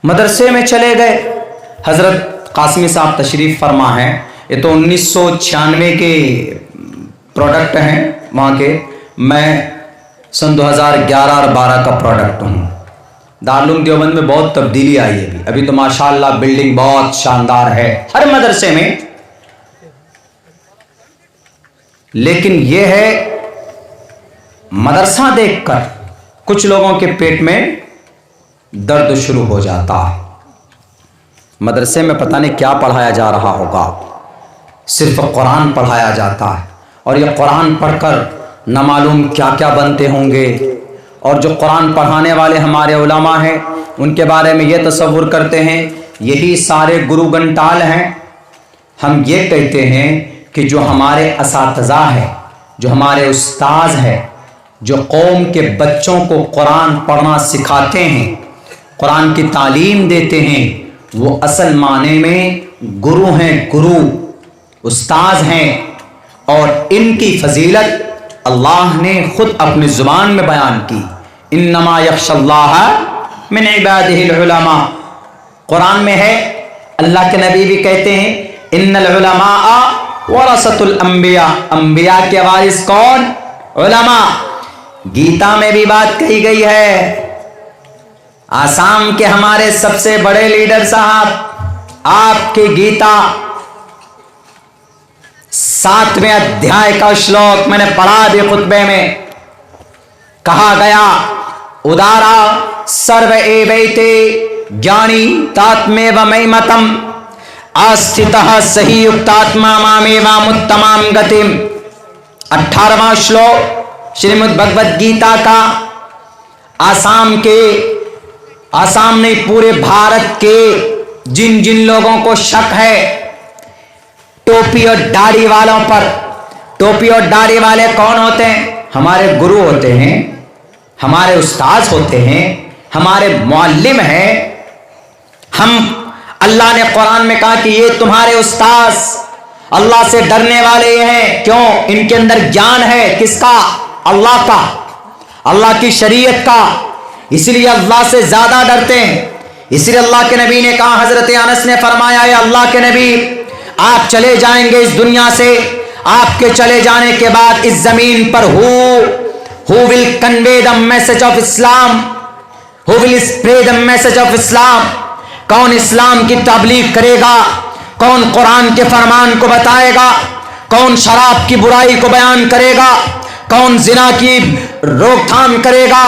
مدرسے میں چلے گئے. حضرت قاسمی صاحب تشریف فرما ہیں. یہ تو 1996 کے پروڈکٹ ہیں وہاں کے. میں سن 2011 اور 12 کا پروڈکٹ ہوں. دارالعلوم دیوبند میں بہت تبدیلی آئی ہے. ابھی تو ماشاءاللہ بلڈنگ بہت شاندار ہے ہر مدرسے میں. لیکن یہ ہے مدرسہ دیکھ کر کچھ لوگوں کے پیٹ میں درد شروع ہو جاتا ہے. مدرسے میں پتہ نہیں کیا پڑھایا جا رہا ہوگا. صرف قرآن پڑھایا جاتا ہے اور یہ قرآن پڑھ کر نہ معلوم کیا کیا بنتے ہوں گے. اور جو قرآن پڑھانے والے ہمارے علماء ہیں ان کے بارے میں یہ تصور کرتے ہیں یہی سارے گرو گھنٹال ہیں. ہم یہ کہتے ہیں کہ جو ہمارے اساتذہ ہیں، جو ہمارے استاذ ہیں، جو قوم کے بچوں کو قرآن پڑھنا سکھاتے ہیں، قرآن کی تعلیم دیتے ہیں، وہ اصل معنی میں گرو ہیں. گرو استاذ ہیں. اور ان کی فضیلت اللہ نے خود اپنی زبان میں بیان کی. انما یخشی اللہ من عبادہ العلماء. قرآن میں ہے. اللہ کے نبی بھی کہتے ہیں ان العلماء ورثۃ الانبیاء. انبیاء کے وارث کون؟ علماء. گیتا میں بھی بات کہی گئی ہے. آسام کے ہمارے سب سے بڑے لیڈر صاحب آپ کی گیتا 7ویں ادھیائے کا شلوک میں نے پڑھا بھی خطبے میں. کہا گیا ادارا سرو ایویتے جانی تاتمے و میمتم آستھتہ صحیح یکتاتما مامیوا متمام گتیم. 18واں شلوک شریمد بھگوت گیتا کا. آسام نہیں پورے بھارت کے جن جن لوگوں کو شک ہے ٹوپی اور داڑھی والوں پر. ٹوپی اور داڑھی والے کون ہوتے ہیں؟ ہمارے گرو ہوتے ہیں، ہمارے استاذ ہوتے ہیں، ہمارے معلم ہیں. اللہ نے قرآن میں کہا کہ یہ تمہارے استاذ اللہ سے ڈرنے والے ہیں. کیوں؟ ان کے اندر گیان ہے. کس کا؟ اللہ کا، اللہ کی شریعت کا. اس لیے اللہ سے زیادہ ڈرتے ہیں. اس لیے اللہ کے نبی نے کہا، حضرت انس نے فرمایا ہے اللہ کے نبی آپ چلے جائیں گے اس دنیا سے. آپ کے چلے جانے کے بعد اس زمین پر who will convey the message of Islam, who will spread the message of Islam. کون اسلام کی تبلیغ کرے گا؟ کون قرآن کے فرمان کو بتائے گا؟ کون شراب کی برائی کو بیان کرے گا؟ کون زنا کی روک تھام کرے گا؟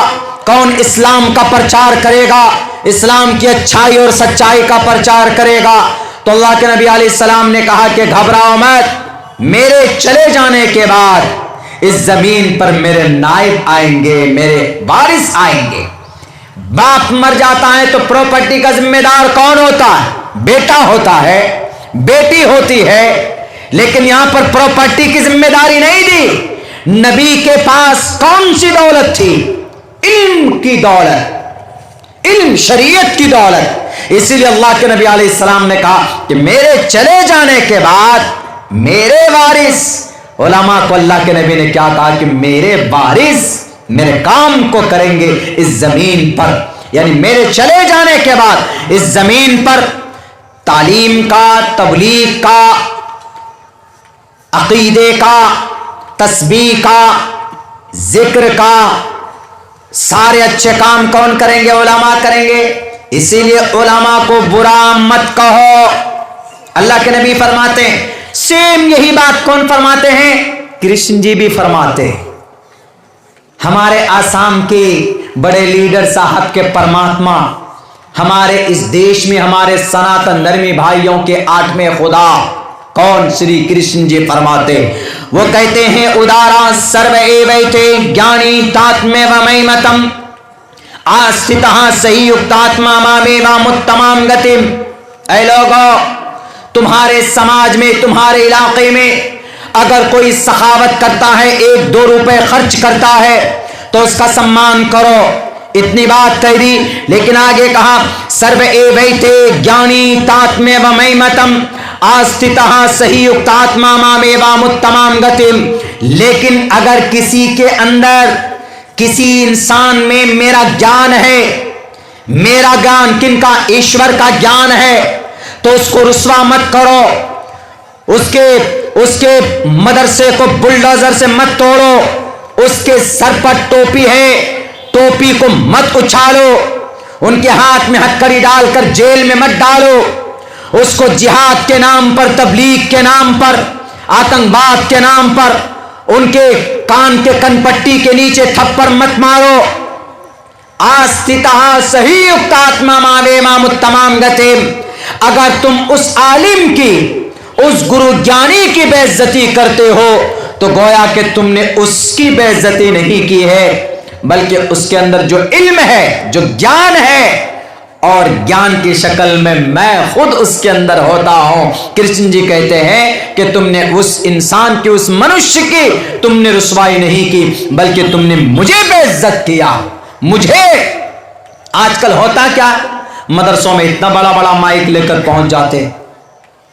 کون اسلام کا پرچار کرے گا؟ اسلام کی اچھائی اور سچائی کا پرچار کرے گا؟ تو اللہ کے نبی علیہ السلام نے کہا کہ گھبراؤ مت. میرے چلے جانے کے بعد اس زمین پر میرے نائب آئیں گے، میرے وارث آئیں گے. باپ مر جاتا ہے تو پراپرٹی کا ذمہ دار کون ہوتا ہے؟ بیٹا ہوتا ہے، بیٹی ہوتی ہے. لیکن یہاں پر پراپرٹی کی ذمہ داری نہیں دی. نبی کے پاس کون سی دولت تھی؟ علم کی دولت، علم شریعت کی دولت. اسی لیے اللہ کے نبی علیہ السلام نے کہا کہ میرے چلے جانے کے بعد میرے وارث علماء کو اللہ کے نبی نے کیا کہا کہ میرے وارث میرے کام کو کریں گے اس زمین پر. یعنی میرے چلے جانے کے بعد اس زمین پر تعلیم کا، تبلیغ کا، عقیدے کا، تسبیح کا، ذکر کا، سارے اچھے کام کون کریں گے؟ علماء کریں گے. اسی لیے علماء کو برا مت کہو. اللہ کے نبی فرماتے ہیں. سیم یہی بات کون فرماتے ہیں؟ کرشن جی بھی فرماتے ہیں. ہمارے آسام کے بڑے لیڈر صاحب کے پرماتما، ہمارے اس دیش میں ہمارے سناتن دھرمی بھائیوں کے 8ویں خدا کون؟ شری کرشن جی فرماتے. وہ کہتے ہیں ادارا سرو ایویتے جانی تاتمے و میمتم آستھتہ صحیح یکتاتما مامیوا متمام گتیم. اے لوگو، تمہارے سماج میں، تمہارے علاقے میں اگر کوئی سخاوت کرتا ہے، 1-2 روپے خرچ کرتا ہے تو اس کا سمان کرو. اتنی بات کہہ دی. لیکن آگے کہا سرو ایویتے جانی تاتمے و میمتم آستھتہ صحیح یکتاتما مامیوا متمام گتیم. لیکن اگر کسی کے اندر، کسی انسان میں میرا گیان ہے، मेरा ज्ञान किनका? ईश्वर का ज्ञान है, तो उसको रुस्वा मत करो, उसके मदरसे को बुलडोजर से मत तोड़ो, उसके सर पर टोपी है, टोपी को मत उछालो, उनके हाथ में हथकड़ी डालकर जेल में मत डालो, उसको जिहाद के नाम पर, तबलीग के नाम पर, आतंकवाद के नाम पर उनके कान के कनपट्टी के नीचे थप्पड़ मत मारो। आस्तिता सही युक्तात्मा मावे मामुत्तमाम गतिम। अगर तुम उस आलिम की, उस गुरु ज्ञानी की बेइज्जती करते हो तो गोया कि तुमने उसकी बेइज्जती नहीं की है, बल्कि उसके अंदर जो इल्म है, जो ज्ञान है, और ज्ञान की शक्ल में मैं खुद उसके अंदर होता हूं। कृष्ण जी कहते हैं कि तुमने उस इंसान की, उस मनुष्य की तुमने रुसवाई नहीं की, बल्कि तुमने मुझे बेइज्जत किया, मुझे। आजकल होता क्या, मदरसों में इतना बड़ा बड़ा माइक लेकर पहुंच जाते,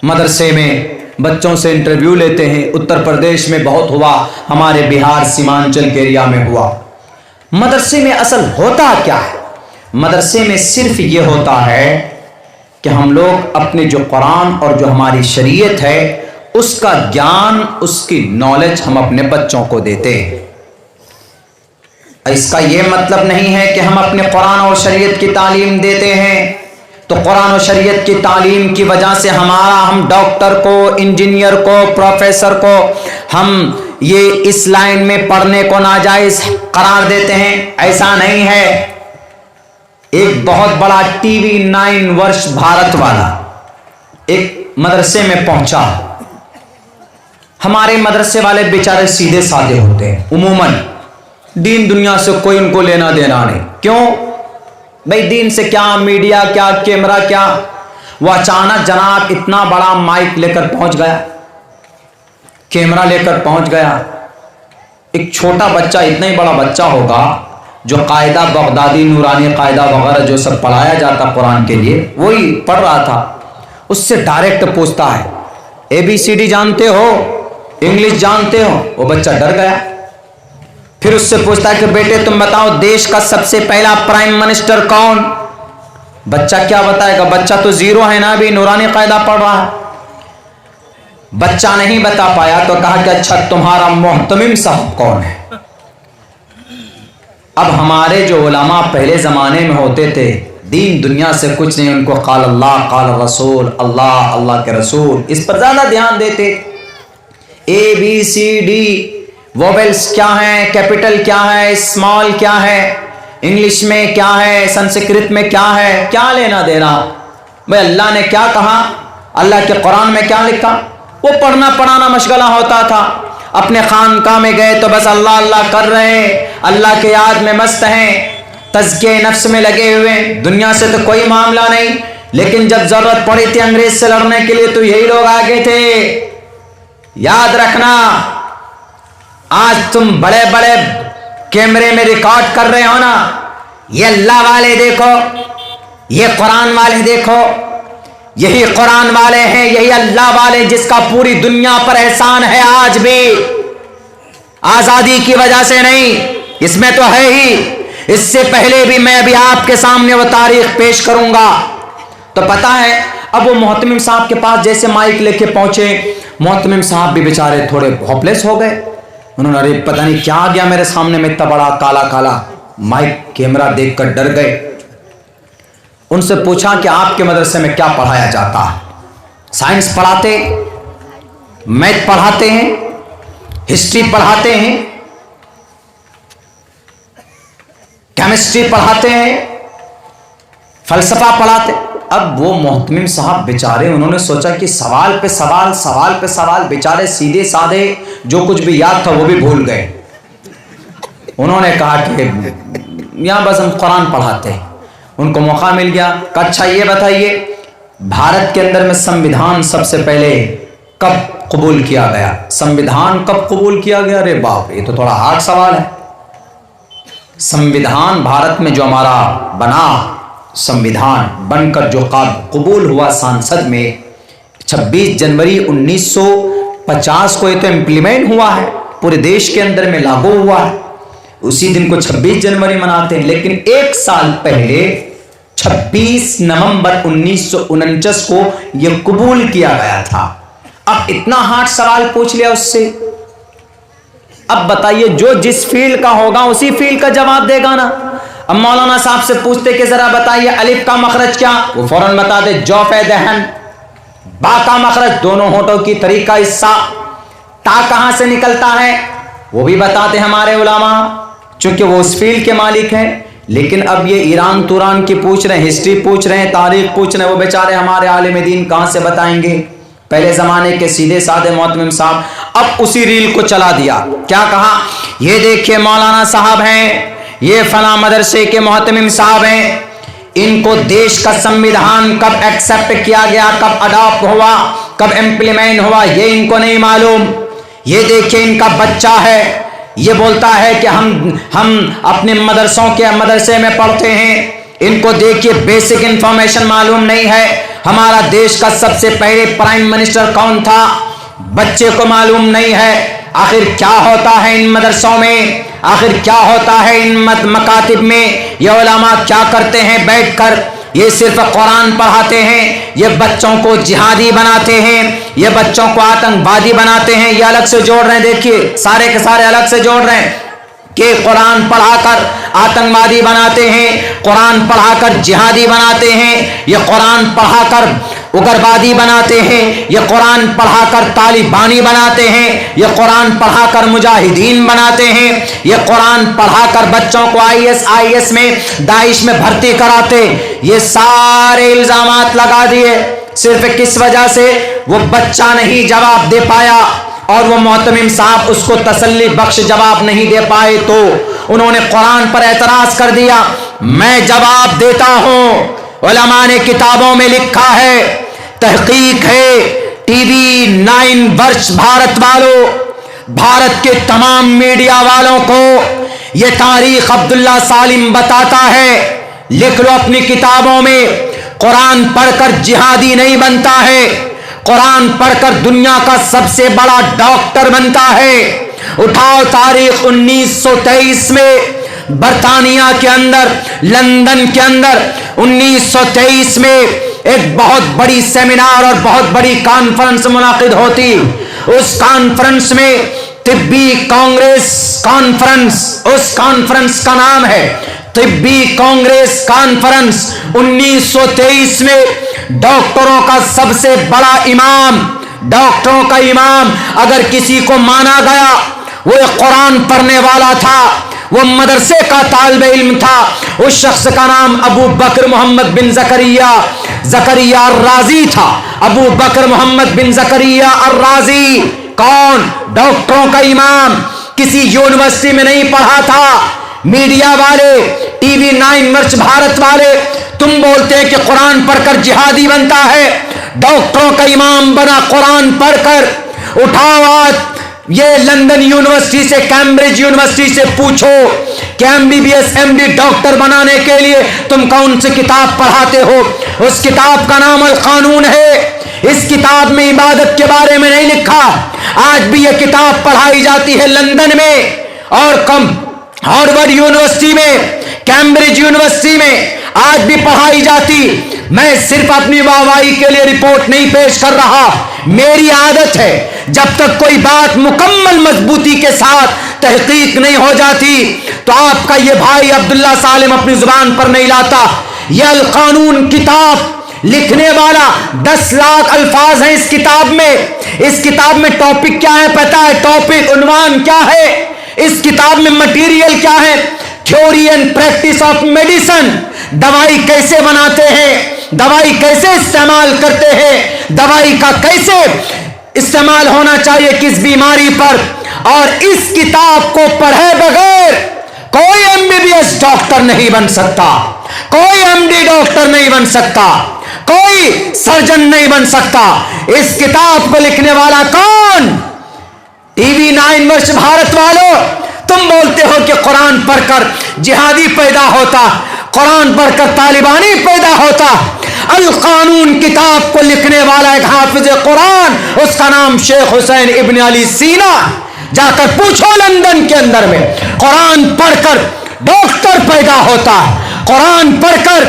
मदरसे में बच्चों से इंटरव्यू लेते हैं। उत्तर प्रदेश में बहुत हुआ, हमारे बिहार सीमांचल के एरिया में हुआ। मदरसे में असल होता क्या है? मदरसे में सिर्फ ये होता है कि हम लोग अपने जो कुरान और जो हमारी शरीयत है उसका ज्ञान, उसकी नॉलेज हम अपने बच्चों को देते हैं। इसका ये मतलब नहीं है कि हम अपने कुरान और शरीयत की तालीम देते हैं तो कुरान और शरीयत की तालीम की वजह से हम डॉक्टर को, इंजीनियर को, प्रोफेसर को हम ये इस लाइन में पढ़ने को नाजायज करार देते हैं। ऐसा नहीं है। एक बहुत बड़ा टीवी 9 वर्ष भारत वाला एक मदरसे में पहुंचा। हमारे मदरसे वाले बेचारे सीधे साधे होते हैं, उमूमन दीन दुनिया से कोई उनको लेना देना नहीं। क्यों भाई, दीन से क्या, मीडिया क्या, कैमरा क्या। वो अचानक जनाब इतना बड़ा माइक लेकर पहुंच गया, कैमरा लेकर पहुंच गया। एक छोटा बच्चा, इतना ही बड़ा बच्चा होगा जो कायदा बगदादी, नूरानी कायदा वगैरह जो सब पढ़ाया जाता कुरान के लिए, वही पढ़ रहा था। उससे डायरेक्ट पूछता है, ABCD जानते हो, इंग्लिश जानते हो? वो बच्चा डर गया। फिर उससे पूछता है कि बेटे तुम बताओ देश का सबसे पहला प्राइम मिनिस्टर कौन? बच्चा क्या बताएगा, बच्चा तो जीरो है ना, अभी नूरानी कायदा पढ़ रहा है। बच्चा नहीं बता पाया तो कहा कि अच्छा तुम्हारा मोहतमिम साहब कौन है? अब हमारे जो उलमा पहले ज़माने में होते थे, दीन दुनिया से कुछ नहीं, उनको क़ाल अल्लाह क़ाल रसूल, अल्लाह अल्लाह के रसूल, इस पर ज़्यादा ध्यान देते। ABCD वोवेल्स क्या है, कैपिटल क्या है, स्मॉल क्या है, इंग्लिश में क्या है, संस्कृत में क्या है, क्या लेना देना। भाई अल्लाह ने क्या कहा, अल्लाह के कुरान में क्या लिखा, वो पढ़ना पढ़ाना मशगला होता था। अपने खानका में गए तो बस अल्लाह अल्लाह कर रहे हैं, अल्लाह के याद में मस्त हैं, तज़किए नफ्स में लगे हुए, दुनिया से तो कोई मामला नहीं। लेकिन जब जरूरत पड़ी थी अंग्रेज से लड़ने के लिए तो यही लोग आगे थे। याद रखना, आज तुम बड़े बड़े कैमरे में रिकॉर्ड कर रहे हो ना, ये अल्लाह वाले देखो, ये कुरान वाले देखो, यही कुरान वाले हैं, यही अल्लाह वाले जिसका पूरी दुनिया पर एहसान है आज भी, आजादी की वजह से नहीं, इसमें तो है ही। इससे पहले भी मैं अभी आपके सामने वो तारीख पेश करूंगा। तो पता है, अब वो मोहतमिम साहब के पास जैसे माइक लेके पहुंचे, मोहतमिम साहब भी बेचारे थोड़े होपलेस हो गए। उन्होंने अरे पता नहीं क्या आ गया मेरे सामने में, इतना बड़ा काला काला माइक कैमरा देखकर डर गए। उनसे पूछा कि आपके मदरसे में क्या पढ़ाया जाता है? साइंस पढ़ाते, मैथ पढ़ाते हैं, हिस्ट्री पढ़ाते हैं, केमिस्ट्री पढ़ाते हैं, फलसफा पढ़ाते। अब वो मोहतमिम साहब बेचारे, उन्होंने सोचा कि सवाल पे सवाल, सवाल पे सवाल, बेचारे सीधे साधे जो कुछ भी याद था वो भी भूल गए। उन्होंने कहा कि यहाँ बस हम कुरान पढ़ाते हैं। उनको मौका मिल गया। अच्छा ये बताइए, भारत के अंदर में संविधान सबसे पहले कब कबूल किया गया? संविधान कब कबूल किया गया? अरे बाप, ये तो थोड़ा हार्ड सवाल है। संविधान भारत में जो हमारा बना, संविधान बनकर जो कबूल हुआ संसद में 26 जनवरी 1950 को, ये तो इम्प्लीमेंट हुआ है, पूरे देश के अंदर में लागू हुआ है। उसी दिन को 26 जनवरी मनाते हैं। लेकिन एक साल पहले 26 नवंबर 1949 को यह कबूल किया गया था। अब इतना हार्ड सवाल पूछ लिया उससे, अब बताइए जो जिस फील्ड का होगा उसी फील्ड का जवाब देगा ना। अब मौलाना साहब से पूछते कि जरा बताइए अलिफ का मखरज क्या, वो फौरन बता दे जौफे दहन। बा का मखरज दोनों होठों की तरीका हिस्सा। ता कहां से निकलता है वो भी बताते हमारे उलामा, चूंकि वो उस फील्ड के मालिक हैं। लेकिन अब ये ईरान तुरान की पूछ रहे हैं, हिस्ट्री पूछ रहे हैं, तारीख पूछ रहे हैं, वो बेचारे हमारे आलिम दीन कहां से बताएंगे। पहले जमाने के सीधे साधे मोहतमिम साहब अब उसी रील को चला दिया। क्या कहा, ये देखिए मौलाना साहब हैं, ये फला मदरसे के मोहतमिम साहब हैं, इनको देश का संविधान कब एक्सेप्ट किया गया, कब अडॉप्ट हुआ, कब इम्प्लीमेंट हुआ, ये इनको नहीं मालूम। ये देखिए इनका बच्चा है, ये बोलता है कि हम अपने मदरसे में पढ़ते हैं, इनको देखिए बेसिक इंफॉर्मेशन मालूम नहीं है। हमारा देश का सबसे पहले प्राइम मिनिस्टर कौन था, बच्चे को मालूम नहीं है। आखिर क्या होता है इन मदरसों में, आखिर क्या होता है इन मकातिब में, ये उलमा क्या करते हैं बैठकर, ये सिर्फ कुरान पढ़ाते हैं, ये बच्चों को जिहादी बनाते हैं, ये बच्चों को आतंकवादी बनाते हैं। ये अलग से जोड़ रहे हैं, देखिए सारे के सारे अलग से जोड़ रहे हैं कि कुरान पढ़ाकर आतंकवादी बनाते हैं, कुरान पढ़ाकर जिहादी बनाते हैं, ये कुरान पढ़ाकर उग्रवादी बनाते हैं, ये कुरान पढ़ाकर तालिबानी बनाते हैं, ये कुरान पढ़ाकर मुजाहिदीन बनाते हैं, ये कुरान पढ़ाकर बच्चों को IS में दाइश में भर्ती कराते। ये सारे इल्जामात लगा दिए, सिर्फ किस वजह से, वो बच्चा नहीं जवाब दे पाया और वो मोहतमिम साहब उसको तसल्ली बख्श जवाब नहीं दे पाए तो उन्होंने कुरान पर एतराज कर दिया। मैं जवाब देता हूं, उलमा ने किताबों में लिखा है, तहकीक है, टीवी 9 वर्ष भारत वालों, भारत के तमाम मीडिया वालों को यह तारीख अब्दुल्ला सालिम बताता है। लिख लो अपनी किताबों में, कुरान पढ़कर जिहादी नहीं बनता है, कुरान पढ़कर दुनिया का सबसे बड़ा डॉक्टर बनता है। उठाओ तारीख 1923 में बर्तानिया के अंदर, लंदन के अंदर 1923 में एक बहुत बड़ी सेमिनार और बहुत बड़ी कॉन्फ्रेंस मुनाकिद होती। उस कॉन्फ्रेंस में तिब्बी कांग्रेस कॉन्फ्रेंस, उस कॉन्फ्रेंस का नाम है तिब्बी कांग्रेस कॉन्फ्रेंस। 1923 में डॉक्टरों का सबसे बड़ा इमाम, डॉक्टरों का इमाम अगर किसी को माना गया, वो कुरान पढ़ने वाला था, वो मदरसे का तालिब इल्म था। उस शख्स का नाम अबू बकर मोहम्मद बिन जकरिया अर्राजी था। अबू बकर मोहम्मद बिन जकरिया अर्राजी कौन? डॉक्टरों का इमाम, किसी यूनिवर्सिटी में नहीं पढ़ा था। मीडिया वाले, टीवी 9 वर्ष भारत वाले, तुम बोलते हैं कि कुरान पढ़कर जिहादी बनता है, डॉक्टरों का इमाम बना कुरान पढ़कर। उठाओ आज ये लंदन यूनिवर्सिटी से, कैम्ब्रिज यूनिवर्सिटी से पूछो कि MBBS MD डॉक्टर बनाने के लिए तुम कौन सी किताब पढ़ाते हो। उस किताब का नाम अल कानून है। इस किताब में इबादत के बारे में नहीं लिखा। आज भी यह किताब पढ़ाई जाती है लंदन में और हार्वर्ड यूनिवर्सिटी में, कैम्ब्रिज यूनिवर्सिटी में आज भी पढ़ाई जाती। मैं सिर्फ अपनी वाहवाही के लिए रिपोर्ट नहीं पेश कर रहा। मेरी आदत है, जब तक कोई बात मुकम्मल मजबूती के साथ तहकीक नहीं हो जाती तो आपका ये भाई अब्दुल्ला सालिम अपनी जुबान पर नहीं लाता। यह अल कानून किताब लिखने वाला 10 लाख अल्फाज हैं इस किताब में। इस किताब में टॉपिक क्या है पता है? टॉपिक, उन्वान क्या है? इस किताब में मटेरियल क्या है? Theory and practice of medicine. दवाई कैसे बनाते हैं, दवाई कैसे इस्तेमाल करते हैं, दवाई का कैसे इस्तेमाल होना चाहिए किस बीमारी पर। और इस किताब को पढ़े बगैर कोई MBBS डॉक्टर नहीं बन सकता, कोई MD डॉक्टर नहीं बन सकता, कोई सर्जन नहीं बन सकता। इस किताब को लिखने वाला कौन? टीवी 9 वर्ष भारत वालों, तुम बोलते हो कि कुरान पढ़कर जिहादी पैदा होता, कुरान पढ़कर तालिबानी पैदा होता। अल कानून किताब को लिखने वाला एक हाफिज कुरान, उसका नाम शेख हुसैन इब्न अली सीना। जाकर पूछो लंदन के अंदर में, कुरान पढ़कर डॉक्टर पैदा होता, कुरान पढ़कर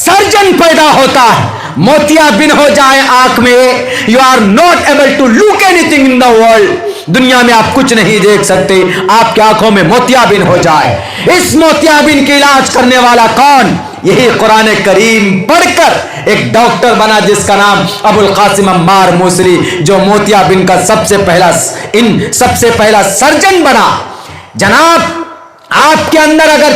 सर्जन पैदा होता है, मोतियाबिंद हो जाए आंख में, you are not able to look anything in the world, दुनिया में आप कुछ नहीं देख सकते, आपकी आंखों में मोतियाबिंद हो जाए। इस मोतियाबिंद का इलाज करने वाला कौन? यही कुरान करीम पढ़कर एक डॉक्टर बना जिसका नाम अबुल कासिम अम्मार मूसली, जो मोतियाबिंद का सबसे पहला सर्जन बना। जनाब, आपके अंदर अगर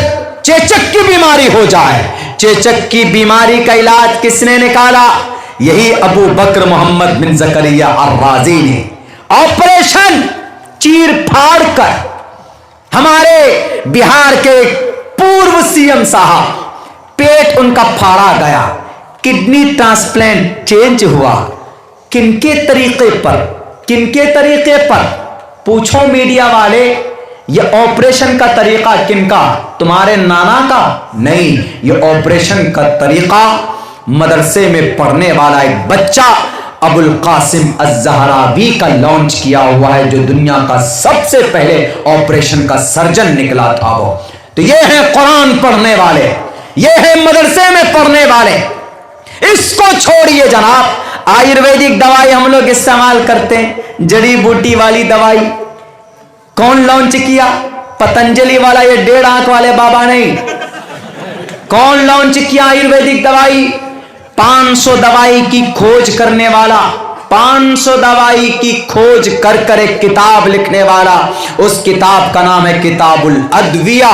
चेचक की बीमारी हो जाए, चेचक की बीमारी का इलाज किसने निकाला? यही अबू बकर मोहम्मद बिन जकरिया अर्राजी ने ऑपरेशन चीर फाड़ कर हमारे बिहार के पूर्व सीएम साहब, पेट उनका फाड़ा गया, किडनी ट्रांसप्लांट चेंज हुआ। किनके तरीके पर? पूछो मीडिया वाले, ये ऑपरेशन का तरीका किनका? तुम्हारे नाना का? नहीं, ये ऑपरेशन का तरीका मदरसे में पढ़ने वाला एक बच्चा अबुल कासिम अज़्ज़हरावी का लॉन्च किया हुआ है, जो दुनिया का सबसे पहले ऑपरेशन का सर्जन निकला था वो। तो ये है कुरान पढ़ने वाले, ये है मदरसे में पढ़ने वाले। इसको छोड़िए जनाब, आयुर्वेदिक दवाई हम लोग इस्तेमाल करते हैं, जड़ी बूटी वाली दवाई कौन लॉन्च किया? पतंजलि वाला, ये 1.5 आंख वाले बाबा नहीं। कौन लॉन्च किया आयुर्वेदिक दवाई? 500 दवाई की खोज करने वाला, 500 दवाई की खोज कर एक किताब लिखने वाला। उस किताब का नाम है किताबुल अद्विया।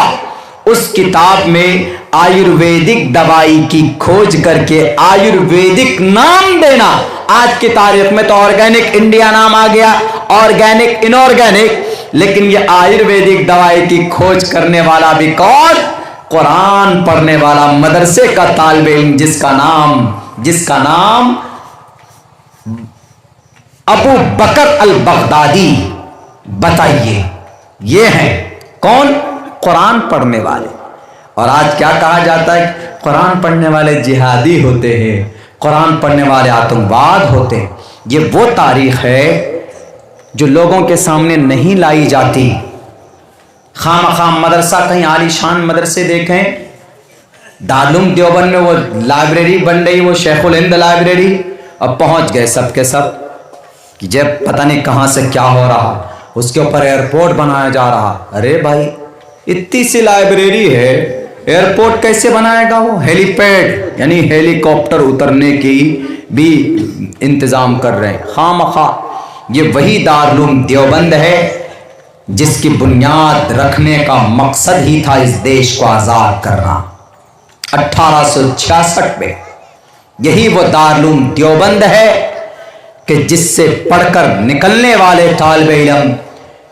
उस किताब में आयुर्वेदिक दवाई की खोज करके आयुर्वेदिक नाम देना। आज की तारीख में तो ऑर्गेनिक इंडिया नाम आ गया, ऑर्गेनिक इनऑर्गेनिक, लेकिन ये आयुर्वेदिक दवाई की खोज करने वाला भी कौन? कुरान पढ़ने वाला मदरसे का तालिबे इल्म, जिसका नाम अबू बकर अल बगदादी। बताइए, ये हैं कौन? कुरान पढ़ने वाले। और आज क्या कहा जाता है? कुरान पढ़ने वाले जिहादी होते हैं, कुरान पढ़ने वाले आतंकवाद होते हैं। ये वो तारीख है जो लोगों के सामने नहीं लाई जाती। खाम मदरसा, कहीं आलीशान मदरसे देखें, दारुल देवबंद में वो लाइब्रेरी बन रही, वो शेखुल हिंद लाइब्रेरी, अब पहुंच गए सब के सब कि जब पता नहीं कहां से क्या हो रहा, उसके ऊपर एयरपोर्ट बनाया जा रहा। अरे भाई, इतनी सी लाइब्रेरी है, एयरपोर्ट कैसे बनाएगा वो? हेलीपैड यानी हेलीकॉप्टर उतरने की भी इंतजाम कर रहे हैं खामखा। ये वही दारुल देवबंद है जिसकी बुनियाद रखने का मकसद ही था इस देश को आजाद करना 1866 में। यही वो दारुल देवबंद है कि जिससे पढ़कर निकलने वाले तालिबे इल्म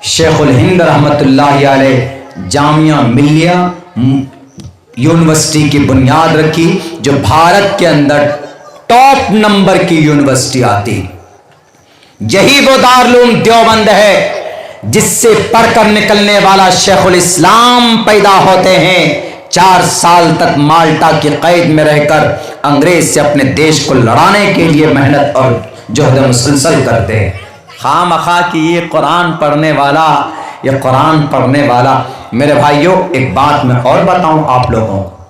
शेखुल हिंद रहमतुल्लाहि अलैह जामिया मिल्लिया यूनिवर्सिटी की बुनियाद रखी, जो भारत के अंदर टॉप नंबर की यूनिवर्सिटी आती। यही वो दारुल देवबंद है जिससे पढ़कर निकलने वाला शेखुल इस्लाम पैदा होते हैं। 4 साल तक माल्टा की कैद में रहकर अंग्रेज से अपने देश को लड़ाने के लिए मेहनत और जोहद मुसलसल करते हैं। खामखा कि ये कुरान पढ़ने वाला, ये कुरान पढ़ने वाला। मेरे भाइयों, एक बात मैं और बताऊं आप लोगों को,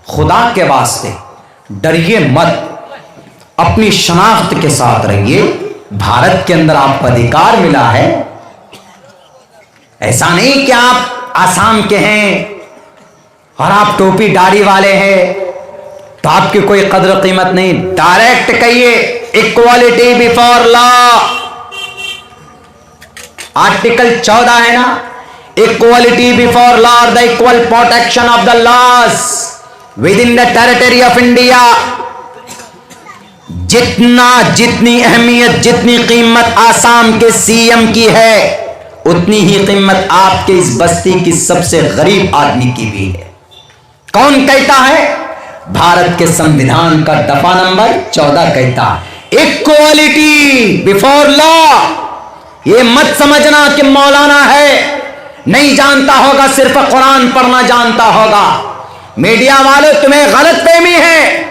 खुदा के वास्ते डरिए मत, अपनी शनाख्त के साथ रहिए। भारत के अंदर आपको अधिकार मिला है, ऐसा नहीं कि आप आसाम के हैं और आप टोपी दाढ़ी वाले हैं तो आपकी कोई कदर कीमत नहीं। डायरेक्ट कहिए, इक्वालिटी बिफोर लॉ, आर्टिकल 14 है ना, equality before law, the equal protection of the laws within the territory of India. जितनी अहमियत, जितनी कीमत आसाम के सीएम की है, उतनी ही कीमत आपके इस बस्ती की सबसे गरीब आदमी की भी है। कौन कहता है? भारत के संविधान का दफा नंबर 14 कहता है इक्वालिटी बिफोर लॉ। ये मत समझना कि मौलाना है, नहीं जानता होगा, सिर्फ कुरान पढ़ना जानता होगा। मीडिया वाले, तुम्हें गलतफहमी है।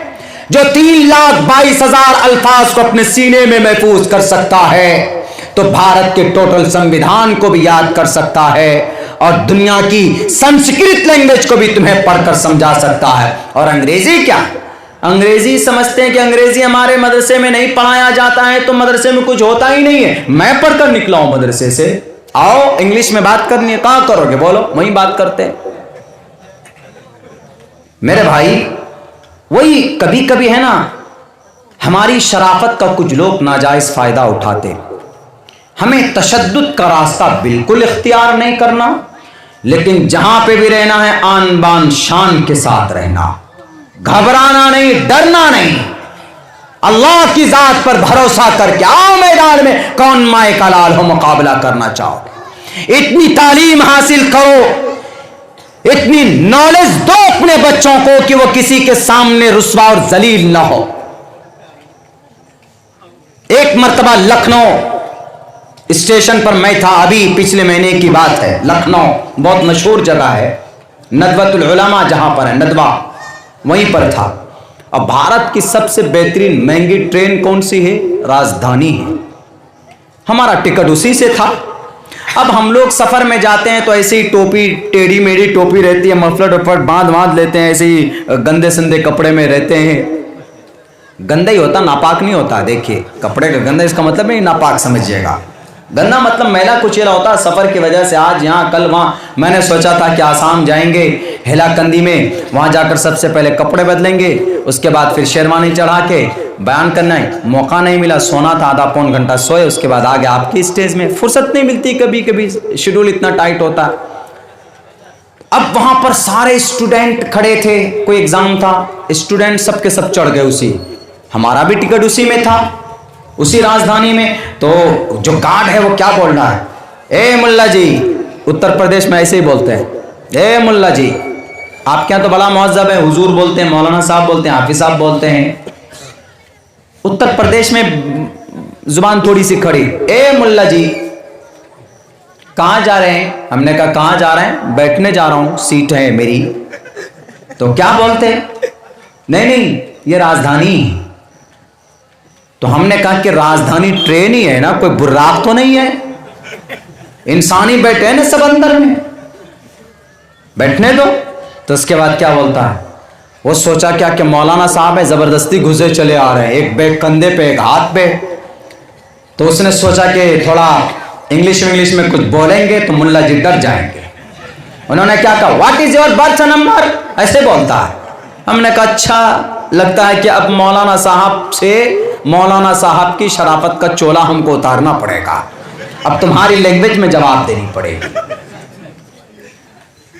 जो 3,22,000 अल्फाज को अपने सीने में महफूज कर सकता है तो भारत के टोटल संविधान को भी याद कर सकता है और दुनिया की संस्कृत लैंग्वेज को भी तुम्हें पढ़कर समझा सकता है। और अंग्रेजी क्या? انگریزی سمجھتے ہیں کہ انگریزی ہمارے مدرسے میں نہیں پڑھایا جاتا ہے تو مدرسے میں کچھ ہوتا ہی نہیں ہے. میں پڑھ کر نکلا ہوں مدرسے سے. آؤ انگلش میں بات کرنی ہے, کہاں کرو گے, بولو, وہیں بات کرتے ہیں. میرے بھائی وہی کبھی کبھی ہے نا, ہماری شرافت کا کچھ لوگ ناجائز فائدہ اٹھاتے. ہمیں تشدد کا راستہ بالکل اختیار نہیں کرنا, لیکن جہاں پہ بھی رہنا ہے آن بان شان کے ساتھ رہنا, گھبرانا نہیں, ڈرنا نہیں. اللہ کی ذات پر بھروسہ کر کے آؤ میدان میں, کون مائے کا لال ہو, مقابلہ کرنا چاہو. اتنی تعلیم حاصل کرو, اتنی نالج دو اپنے بچوں کو کہ وہ کسی کے سامنے رسوا اور ذلیل نہ ہو. ایک مرتبہ لکھنؤ اسٹیشن پر میں تھا, ابھی پچھلے مہینے کی بات ہے. لکھنؤ بہت مشہور جگہ ہے, ندوۃ العلماء جہاں پر ہے, ندوہ, وہیں پر تھا. اب بھارت کی سب سے بہترین مہنگی ٹرین کون سی ہے؟ راجدھانی ہے. ہمارا ٹکٹ اسی سے تھا. اب ہم لوگ سفر میں جاتے ہیں تو ایسی ٹوپی, ٹیڑھی میڑھی ٹوپی رہتی ہے, مفلر وفلر باندھ لیتے ہیں, ایسے ہی گندے سندے کپڑے میں رہتے ہیں. گندا ہی ہوتا, ناپاک نہیں ہوتا. دیکھیے کپڑے کا گندا اس کا مطلب نہیں ناپاک سمجھیے گا. گندا مطلب میلا کچیلا ہوتا. سفر کی وجہ سے آج یہاں کل وہاں. میں نے سوچا تھا کہ آسام جائیں گے ہیلا کندی میں, وہاں جا کر سب سے پہلے کپڑے بدلیں گے, اس کے بعد پھر شیروانی چڑھا کے بیان کرنا ہے. موقع نہیں ملا, سونا تھا, آدھا پون گھنٹہ سوئے, اس کے بعد آگے آپ کی اسٹیج میں. فرصت نہیں ملتی, کبھی کبھی شیڈول اتنا ٹائٹ ہوتا. اب وہاں پر سارے اسٹوڈنٹ کھڑے تھے, کوئی ایگزام تھا, اسٹوڈنٹ سب کے سب چڑھ گئے اسی. ہمارا بھی ٹکٹ اسی میں تھا, اسی راجدھانی میں. تو جو گارڈ ہے وہ کیا بول رہا ہے, اے ملا جی, اتر پردیش میں ایسے ہی بولتے ہیں, اے ملا جی, آپ کے یہاں تو بڑا مہذب ہے, حضور بولتے ہیں, مولانا صاحب بولتے ہیں, حافظ صاحب بولتے ہیں. اتر پردیش میں زبان تھوڑی سی کھڑی, اے ملا جی کہاں جا رہے ہیں؟ ہم نے کہا کہاں جا رہے ہیں؟ بیٹھنے جا رہا ہوں, سیٹ ہے میری. تو کیا بولتے ہیں؟ نہیں یہ راجدھانی. تو ہم نے کہا کہ راجدھانی ٹرین ہی ہے نا, کوئی براق تو نہیں ہے, انسان ہی بیٹھے ہیں نا سب اندر میں, بیٹھنے دو. تو اس کے بعد کیا بولتا ہے, وہ سوچا کیا کہ مولانا صاحب ہے, زبردستی گھسے چلے آ رہے ہیں, ایک بیگ کندھے پہ ایک ہاتھ پہ. تو اس نے سوچا کہ تھوڑا انگلش میں کچھ بولیں گے تو ملا جی ڈر جائیں گے. انہوں نے کیا کہا, what is your birth number, ایسے بولتا ہے. ہم نے کہا اچھا, لگتا ہے کہ اب مولانا صاحب سے مولانا صاحب کی شرافت کا چولا ہم کو اتارنا پڑے گا, اب تمہاری لینگویج میں جواب دینی پڑے گی.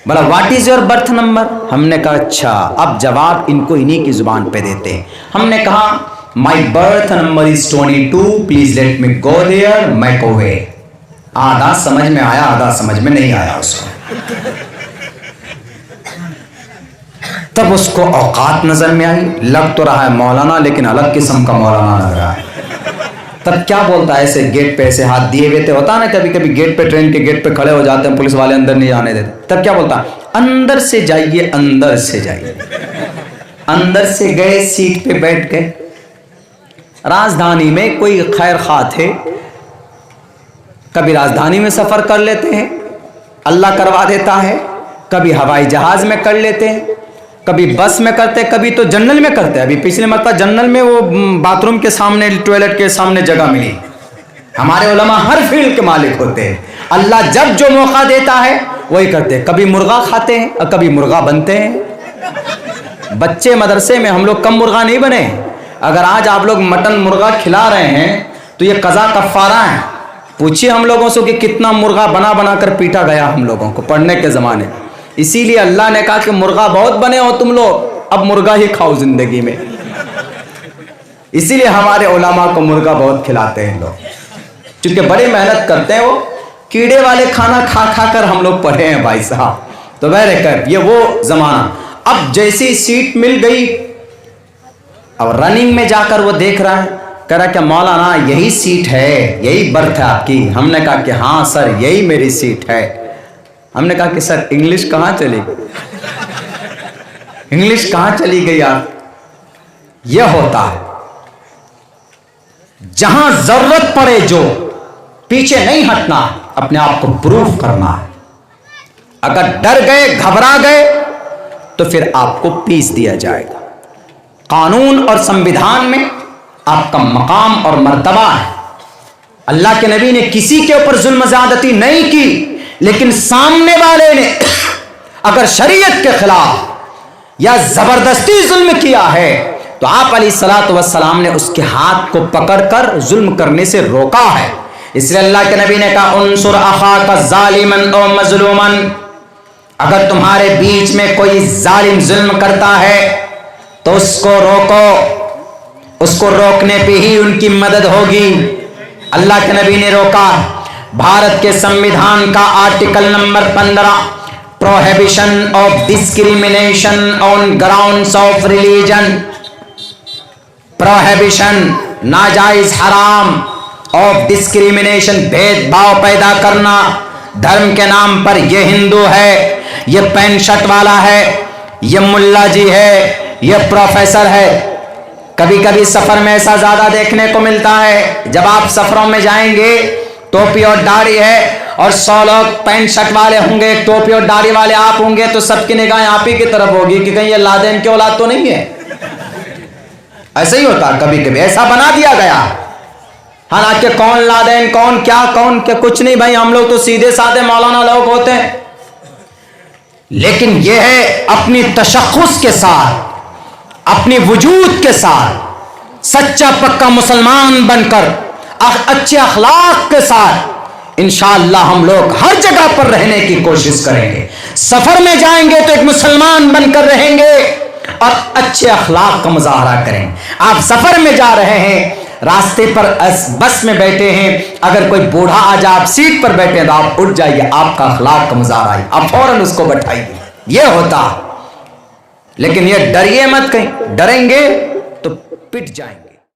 بولا what is your birth number. ہم نے کہا اچھا, اب جواب ان کو انہی کی زبان پہ دیتے ہیں. ہم نے کہا my birth number is 22, please let me go there make away. آدھا سمجھ میں آیا, آدھا سمجھ میں نہیں آیا اس کو. تب اس کو اوقات نظر میں آئی, لگ تو رہا ہے مولانا لیکن الگ قسم کا مولانا لگ رہا ہے. تب کیا بولتا ہے, ایسے گیٹ پہ ایسے ہاتھ دیے ہوئے تھے, ہوتا نا کبھی کبھی گیٹ پہ, ٹرین کے گیٹ پہ کھڑے ہو جاتے ہیں, پولیس والے اندر نہیں جانے دیتے. تب کیا بولتا ہے, اندر سے جائیے, اندر سے جائیے. اندر سے گئے, سیٹ پہ بیٹھ گئے. راجدھانی میں کوئی خیر خواہ تھے, کبھی راجدھانی میں سفر کر لیتے ہیں, اللہ کروا دیتا ہے, کبھی ہوائی جہاز میں کر لیتے ہیں, کبھی بس میں کرتے, کبھی تو جنرل میں کرتے. ابھی پچھلے مرتبہ جنرل میں وہ باتھ روم کے سامنے, ٹوائلٹ کے سامنے جگہ ملی. ہمارے علماء ہر فیلڈ کے مالک ہوتے ہیں, اللہ جب جو موقع دیتا ہے وہی کرتے. کبھی مرغا کھاتے ہیں اور کبھی مرغا بنتے ہیں. بچے مدرسے میں ہم لوگ کم مرغا نہیں بنے. اگر آج آپ لوگ مٹن مرغا کھلا رہے ہیں تو یہ قضا کفارہ ہے. پوچھیے ہم لوگوں سے کہ کتنا مرغا بنا کر پیٹا گیا ہم لوگوں کو پڑھنے کے زمانے. اسی لیے اللہ نے کہا کہ مرغا بہت بنے ہو تم لوگ, اب مرغا ہی کھاؤ زندگی میں. اسی لیے ہمارے علماء کو مرغا بہت کھلاتے ہیں لوگ, چونکہ بڑی محنت کرتے ہیں. وہ کیڑے والے کھانا کھا کر ہم لوگ پڑھے ہیں بھائی صاحب. تو بہرکیف یہ وہ زمانہ. اب جیسی سیٹ مل گئی, اب رننگ میں جا کر وہ دیکھ رہا ہے, کہہ رہا کہ مولانا یہی سیٹ ہے, یہی برتھ ہے آپ کی. ہم نے کہا کہ ہاں سر یہی میری سیٹ ہے. ہم نے کہا کہ سر انگلش کہاں چلی گئی, انگلش کہاں چلی گئی آپ. یہ ہوتا ہے جہاں ضرورت پڑے, جو پیچھے نہیں ہٹنا, اپنے آپ کو پروف کرنا ہے. اگر ڈر گئے, گھبرا گئے تو پھر آپ کو پیس دیا جائے گا. قانون اور संविधान में आपका मकाम और मर्तबा है। अल्लाह के नबी ने किसी के ऊपर जुल्म ज़्यादती नहीं की, लेकिन सामने वाले ने अगर शरीयत के खिलाफ या जबरदस्ती जुल्म किया है तो आप अलैहिस्सलातु वस्सलाम ने उसके हाथ को पकड़कर जुल्म करने से रोका है। इसलिए अल्लाह के नबी ने कहा उनसुर अखाका ज़ालिमन औ मज़लूमन, अगर तुम्हारे बीच में कोई जालिम जुल्म करता है तो उसको रोको, उसको रोकने पे ही उनकी मदद होगी। अल्लाह के नबी ने रोका। भारत के संविधान का article number 15 prohibition of discrimination on grounds of religion, prohibition नाजायज हराम ऑफ डिस्क्रिमिनेशन, भेदभाव पैदा करना धर्म के नाम पर। ये हिंदू है, ये पैंट शर्ट वाला है, ये मुल्ला जी है, ये प्रोफेसर है। कभी कभी सफर में ऐसा ज्यादा देखने को मिलता है, जब आप सफरों में जाएंगे टोपी और दाढ़ी है और 100 लोग पैंट शर्ट वाले होंगे, टोपी और दाढ़ी वाले आप होंगे, तो सबकी निगाहें आप ही की तरफ होगी कि कहीं ये लादेन की औलाद तो नहीं है। ऐसा ही होता, कभी कभी ऐसा बना दिया गया। हालांकि कौन लादेन, कौन क्या, कौन क्या, कुछ नहीं भाई, हम लोग तो सीधे साधे मौलाना लोग होते हैं। लेकिन यह है अपनी तशख़्ख़ुस के साथ, अपनी वजूद के साथ सच्चा पक्का मुसलमान बनकर अच्छे अखलाक के साथ इंशाअल्लाह हम लोग हर जगह पर रहने की कोशिश करेंगे। सफर में जाएंगे तो एक मुसलमान बनकर रहेंगे और अच्छे अखलाक का मुजाहरा करेंगे। आप सफर में जा रहे हैं, रास्ते पर बस में बैठे हैं, अगर कोई बूढ़ा आ जाए आप सीट पर बैठे हैं तो आप उठ जाइए, आपका अखलाक का मुजाहरा है, आप फौरन उसको बैठाइए। ये होता। लेकिन ये डरिए मत, कहीं डरेंगे तो पिट जाएंगे।